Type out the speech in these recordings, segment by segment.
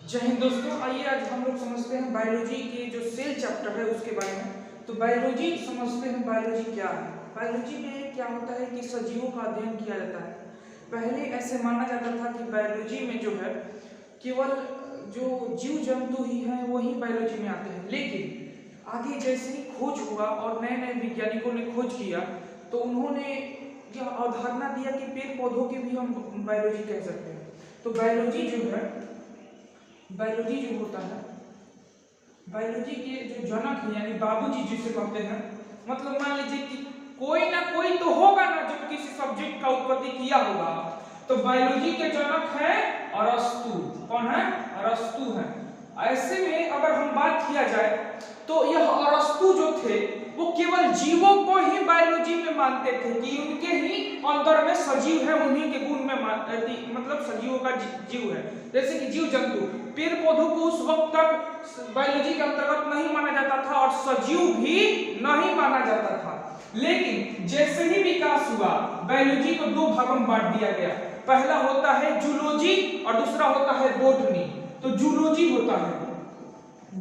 जय हिंद दोस्तों, आइए आज हम लोग समझते हैं बायोलॉजी के जो सेल चैप्टर है उसके बारे में। तो बायोलॉजी समझते हैं, बायोलॉजी क्या है। बायोलॉजी में क्या होता है कि सजीवों का अध्ययन किया जाता है। पहले ऐसे माना जाता था कि बायोलॉजी में जो है केवल जो जीव जंतु ही हैं वही बायोलॉजी में आते हैं, लेकिन आगे जैसे ही खोज हुआ और नए नए वैज्ञानिकों ने खोज किया तो उन्होंने यह अवधारणा दिया कि पेड़ पौधों के भी हम बायोलॉजी कह सकते हैं। तो बायोलॉजी जो है, बायोलॉजी जो होता है, बायोलॉजी के जो जनक है यानी बाबूजी जिसे कहते हैं, मतलब मान लीजिए कि कोई ना कोई तो होगा ना जो किसी सब्जेक्ट का उत्पत्ति किया होगा। तो बायोलॉजी के जनक है अरस्तु। कौन है? अरस्तु है। ऐसे में अगर हम बात किया जाए तो यह अरस्तु जो थे वो केवल जीवों को ही बायोलॉजी में मानते थे कि उनके ही अंदर में सजीव है, उन्हीं के गुण में मतलब सजीवों का जीव है। जैसे कि जीव जंतु, पेड़ पौधों को उस वक्त तक बायोलॉजी के अंतर्गत नहीं माना जाता था और सजीव भी नहीं माना जाता था। लेकिन जैसे ही विकास हुआ बायोलॉजी को दो भागों में बांट दिया गया। पहला होता है जूलॉजी और दूसरा होता है बॉटनी। तो जूलॉजी होता है,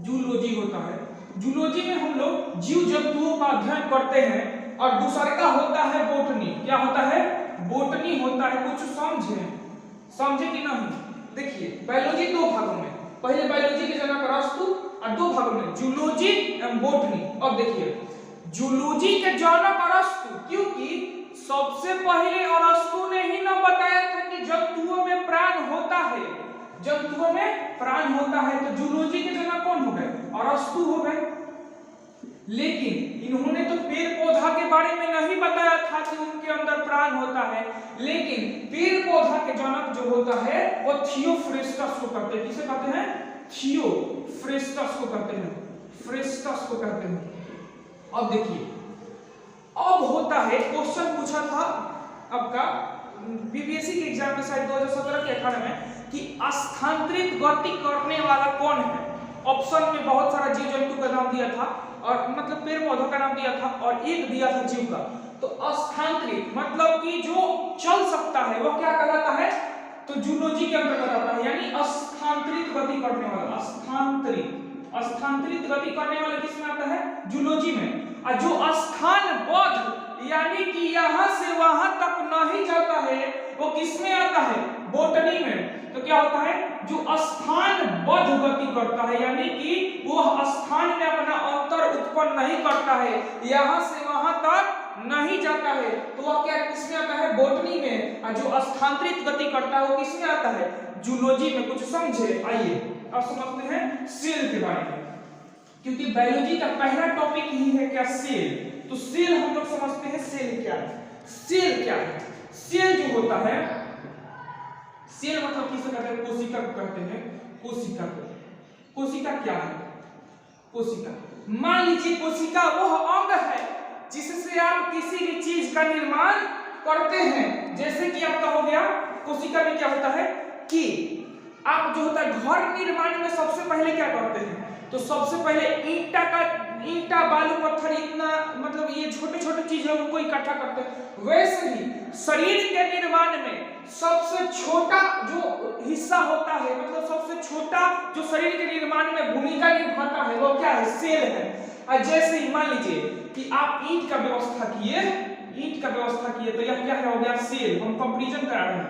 जूलॉजी होता है, जूलॉजी में हम लोग जीव जंतुओं का अध्ययन करते हैं और दूसरा का होता है बॉटनी। क्या होता है? बॉटनी होता है। कुछ समझे कि नहीं? देखिए बायोलॉजी दो भागों में, पहले बायोलॉजी के जनक अरस्तु और दो भागों में जूलॉजी एवं बॉटनी। अब देखिए जूलॉजी के जनक अरस्तु, क्योंकि सबसे पहले अरस्तु ने ही ना बताया था कि जंतुओं में प्राण होता है, जंतुओं में प्राण होता है। तो जूलॉजी के जनक कौन हो गए? अरस्तु हो गए। लेकिन इन्होंने तो पेड़ पौधा के बारे में नहीं बताया था कि उनके अंदर प्राण होता है। लेकिन पेड़ पौधा के जनक जो होता है वो थियोफ्रेस्टस को कहते हैं। किसे कहते हैं? थियोफ्रेस्टस को कहते हैं, फ्रेस्टस को कहते हैं। अब देखिए, अब होता है, क्वेश्चन पूछा था आपका बीपीएससी के एग्जाम में शायद 2017 के 18 में कि स्थानांतरित गति करने वाला कौन है। ऑप्शन में बहुत सारा जीव जंतु का नाम दिया था और मतलब पेड़ पौधों का नाम दिया था और एक दिया था जीव का। तो स्थानांतरित मतलब कि जो चल सकता है वो क्या कहलाता है? तो जूलॉजी के अंतर्गत आता है, यानी स्थानांतरित गति करने वाला। स्थानांतरित गति करने वाला किसमें आता है? जूलॉजी में। और जो स्थानबद्ध यानी कि यहां से वहां तक नहीं जाता है वो किसमें आता है? बॉटनी में। तो क्या होता है? जो स्थानबद्ध गति करता है यानी कि वो स्थान में अपना अंतर उत्पन्न नहीं करता है, यहां से वहां तक नहीं जाता है, तो वह क्या किसमें आता है? बॉटनी में। और जो स्थानांतरित गति करता है वो किसमें आता है? जूलॉजी में। कुछ समझे? आइए अब समझते हैं सेल के बारे में, क्योंकि बायोलॉजी का पहला टॉपिक ही है क्या? सेल। तो सेल हम लोग समझते हैं सेल क्या है। सेल क्या है? सेल जो होता है, सेल मतलब किसे कहते हैं? कोशिका को कहते हैं। कोशिका को, कोशिका क्या है? कोशिका, मान लीजिए कोशिका वह अंग है जिससे आप किसी भी चीज का निर्माण करते हैं। जैसे कि आपका हो गया कोशिका में क्या होता है कि आप जो होता है घर निर्माण में सबसे पहले क्या करते हैं? तो सबसे पहले ईंटा बालू पत्थर इतना मतलब ये छोटे छोटे चीज है उनको इकट्ठा करते हैं। वैसे ही शरीर के निर्माण में सबसे छोटा जो हिस्सा होता है, मतलब सबसे छोटा जो शरीर के निर्माण में भूमिका निभाता है वो क्या है? सेल है। और जैसे ही मान लीजिए कि आप ईंट का व्यवस्था किए तो यह क्या हो गया? सेल। हम कंपैरिजन करा रहे हैं,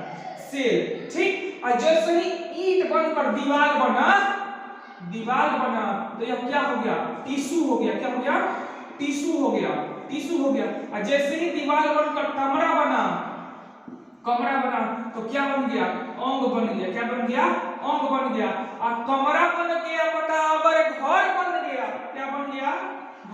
सेल, ठीक। और जैसे ही ईंट बनकर दीवार बना तो यह क्या हो गया? टिश्यू हो गया। क्या हो गया? टिश्यू हो गया। और जैसे ही दीवार बनकर कमरा बना तो क्या बन गया? अंग बन गया। क्या बन गया? अंग बन गया। और कमरा बन गया बराबर घर बन गया। क्या बन गया?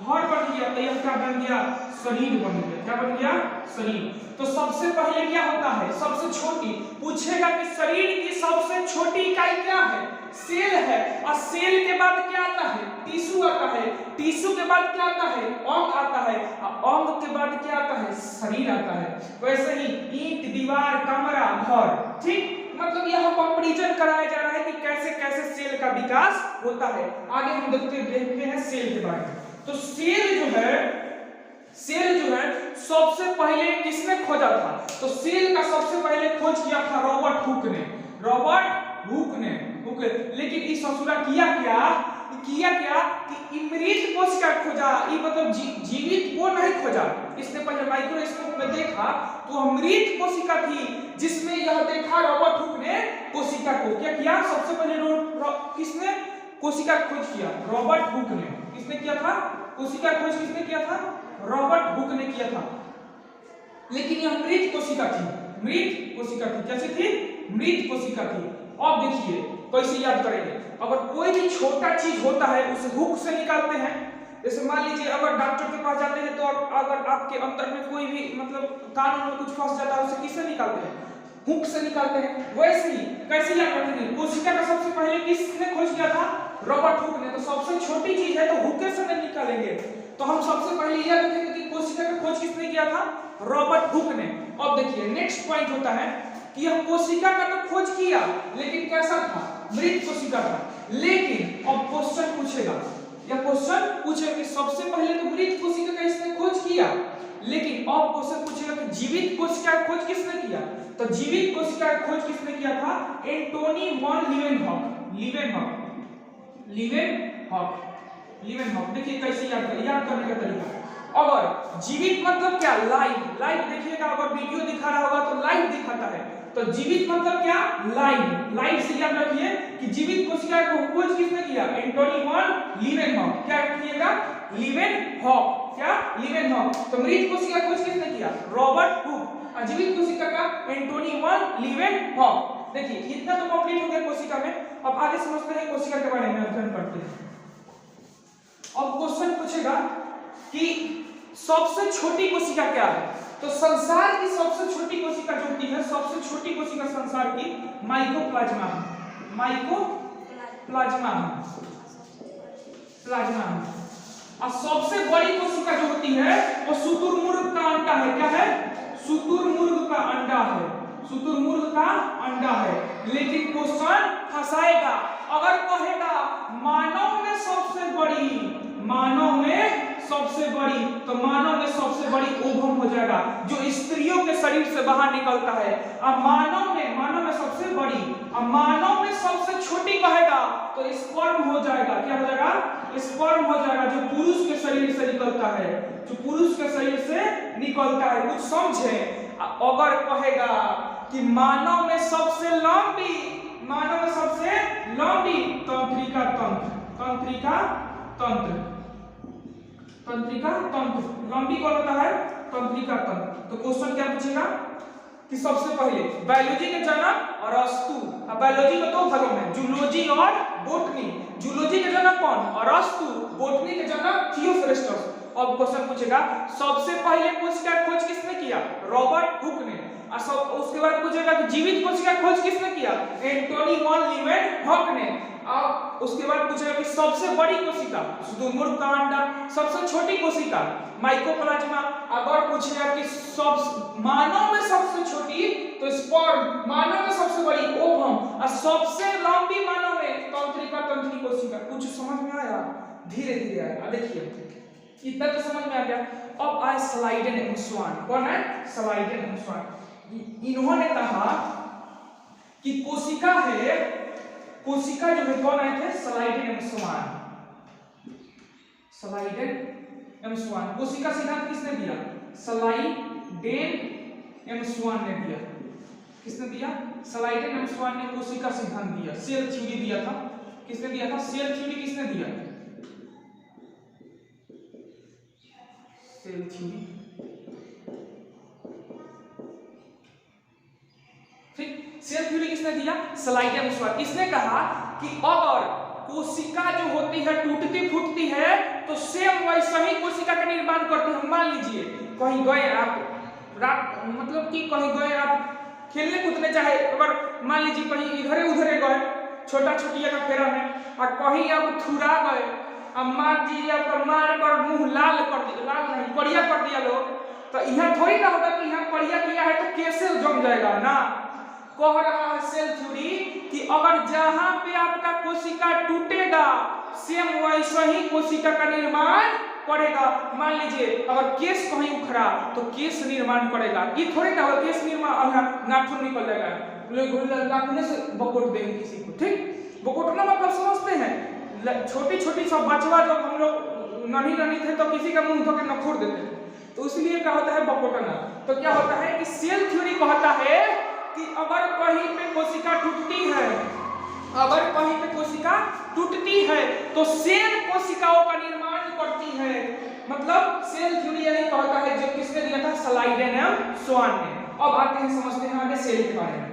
घर बन गया। तो यह क्या बन गया? शरीर बन गया। क्या बन गया? शरीर। तो सबसे पहले क्या होता है? सबसे छोटी पूछेगा कि शरीर की सबसे छोटी इकाई क्या है? सेल है। और सेल के बाद क्या आता है? टिश्यू आता है। टिश्यू के बाद क्या आता है? अंग आता है। और अंग के बाद क्या आता है? शरीर आता है। वैसे ही ईंट, दीवार, कमरा, घर, ठीक। मतलब यह कंपैरिजन कराया जा रहा है कि कैसे कैसे सेल का विकास होता है। आगे हम देखते हैं सेल के बारे में। तो सेल जो है सबसे पहले किसने खोजा था? तो सेल का सबसे पहले खोज किया था रॉबर्ट हुक ने। रॉबर्ट हुक ने लेकिन इस ससुरा किया क्या कि मृत कोशिका खोजा, ये मतलब जीवित को नहीं खोजा। इसने पहले माइक्रोस्कोप में देखा तो मृत कोशिका थी, जिसमें यह देखा रॉबर्ट हुक ने कोशिका को क्या किया, सबसे पहले किसने कोशिका खोज किया, रॉबर्ट हुक ने। किसने किया था कोशिका खोज, किसने किया था, रॉबर्ट हुक ने किया था। लेकिन यह मृत कोशिका थी, कैसे थी, मृत कोशिका थी। अब देखिए कैसे याद करेंगे, अगर कोई भी छोटा चीज होता है उसे हुक से निकालते हैं। जैसे मान लीजिए अगर डॉक्टर के पास जाते हैं तो अगर आपके अंदर में कोई भी मतलब कान में कुछ फंस जाता है, उसे किससे निकालते हैं, हुक से निकालते हैं। वैसे ही कैसे याद रखेंगे, कोशिका का सबसे पहले किसने खोज किया था, रॉबर्ट हुक ने। तो सबसे छोटी चीज है तो हुक से नहीं निकालेंगे, तो हम सबसे पहले यह देखेंगे कि कोशिका का खोज किसने किया था, रॉबर्ट हुक ने। अब देखिए नेक्स्ट पॉइंट होता है कि यह कोशिका का तो खोज किया, लेकिन कैसा था, मृत कोशिका था। लेकिन अब क्वेश्चन पूछेगा, यह क्वेश्चन पूछेगा कि सबसे पहले तो मृत कोशिका का इसने खोज किया, लेकिन अब क्वेश्चन पूछेगा कि जीवित कोशिका का खोज किसने किया। तो जीवित कोशिका का खोज किसने किया था, एंटोनी वॉन लीवेनहॉक। देखिए कैसे याद करने का तरीका। अगर जीवित मतलब क्या, लाइव देखिएगा, अगर वीडियो दिखा रहा होगा तो लाइव दिखाता है। तो जीवित मतलब क्या, लाइव से याद रखिए कि जीवित कोशिका को खोज किसने किया, एंटोनी वॉन लीवेनहॉक। क्या किएगा, लीवेनहॉक, क्या लीवेनहॉक। तो मृत कोशिका का खोज किसने किया, रॉबर्ट हुक, और जीवित कोशिका का एंटोनी वॉन लीवेनहॉक। देखिए इतना तो कंप्लीट हो गया कोशिका में। अब आगे समझते हैं कोशिका के बारे में, अध्ययन करते हैं। अब क्वेश्चन पूछेगा कि सबसे छोटी कोशिका क्या है। तो संसार की सबसे छोटी कोशिका जो होती है, सबसे छोटी कोशिका संसार की माइकोप्लाज्मा और सबसे बड़ी कोशिका जो होती है वो शुतुरमुर्ग का अंडा है। क्या है, शुतुरमुर्ग का अंडा है। लेकिन क्वेश्चन फंसाएगा, अगर कहेगा मानव में सबसे बड़ी, तो मानव में सबसे बड़ी ओवम हो जाएगा, जो स्त्रियों के शरीर से बाहर निकलता है। अब मानव में सबसे बड़ी, अब मानव में सबसे छोटी कहेगा तो स्पर्म हो जाएगा। क्या हो जाएगा, स्पर्म हो जाएगा, जो पुरुष के शरीर से निकलता है, कुछ समझे। अगर कहेगा कि मानव में सबसे लंबी, तंत्रिका तंत्र, लंबी कौन होता है, तंत्रिका तंत्र। तो क्वेश्चन क्या पूछेगा कि सबसे पहले बायोलॉजी के जनक और अरस्तु। अब बायोलॉजी में दो भागों में, जूलॉजी और बोटनी। जूलॉजी के जनक कौन, अरस्तु। बोटनी के जनक थियोफ्रेस्टस। अब क्वेश्चन पूछेगा सबसे पहले कोशिका खोज किसने किया, रॉबर्ट हुक ने। और उसके बाद पूछेगा कि जीवित कोशिका खोज किसने किया, एंटोनी वॉन लीवेनहॉक ने। अब उसके बाद पूछेगा कि सबसे बड़ी कोशिका, शुतुरमुर्ग का अंडा। सबसे छोटी कोशिका, माइकोप्लाज्मा। अगर पूछेगा कि मानव में सबसे छोटी, तो स्पर्म। मानव में सबसे बड़ी, ओवम। और सबसे लंबी मानव में तंत्री कोशिका। कुछ समझ में आया, धीरे धीरे आएगा। देखिए इतना तो समझ में आ गया। अब आए स्लाइडेन एंड स्वान। कौन है, स्लाइडेन एंड स्वान। इन्होंने कहा कि कोशिका जो है, कौन आए थे, स्लाइडेन एंड स्वान। कोशिका सिद्धांत किसने दिया, स्लाइडेन एंड स्वान ने दिया। किसने दिया, स्लाइडेन एंड स्वान ने कोशिका सिद्धांत दिया। सेल थ्योरी दिया था। किसने दिया था, सेल थ्योरी किसने दिया, सेल थ्योरी। ठीक, सेल थ्योरी किसने दिया, स्लाइडेन एंड स्वान। इसने कहा कि अगर कोशिका जो होती है टूटती फूटती है तो सेम वैसा ही कोशिका का निर्माण करती है। मान लीजिए कहीं गए आप, मतलब कि कहीं गए आप खेलने कूदने, चाहे अगर मान लीजिए कहीं इधरे उधरे गए छोटा छोटिया का फेरा में, और कहीं आप थुरा गए, अब मान लीजिए आपका मार कर मुंह लाल नहीं कड़िया कर दिया लोग, तो यहाँ थोड़ी ना होगा कि यहाँ कड़िया किया है तो कैसे जम जाएगा ना। कह रहा है सेल थ्योरी कि अगर जहां पे आपका कोशिका टूटेगा सेम वैसा ही कोशिका का निर्माण करेगा। मान लीजिए अगर केस कहीं उखड़ा तो केस निर्माण करेगा, ये थोड़ी ना होगा केस निर्माण नाखून निकल जाएगा, नाखून से बकोट देंगे किसी को, ठीक। बकोटना मतलब समझते हैं, छोटी छोटी सब बचवा जब हम लोग नन्ही थे तो किसी का मुंह धो के नखोड़ देते थे, तो इसलिए क्या होता है बकोटना। तो क्या होता है कि सेल थ्योरी कहता है कि अगर कहीं पे कोशिका टूटती है, अगर कहीं पे कोशिका टूटती है तो सेल कोशिकाओं का निर्माण करती है। मतलब सेल थ्योरी यही कहता है, जो किसने दिया था, स्लाइडेन एवं स्वान ने। अब आते हैं समझते हैं आगे सेल के बारे में।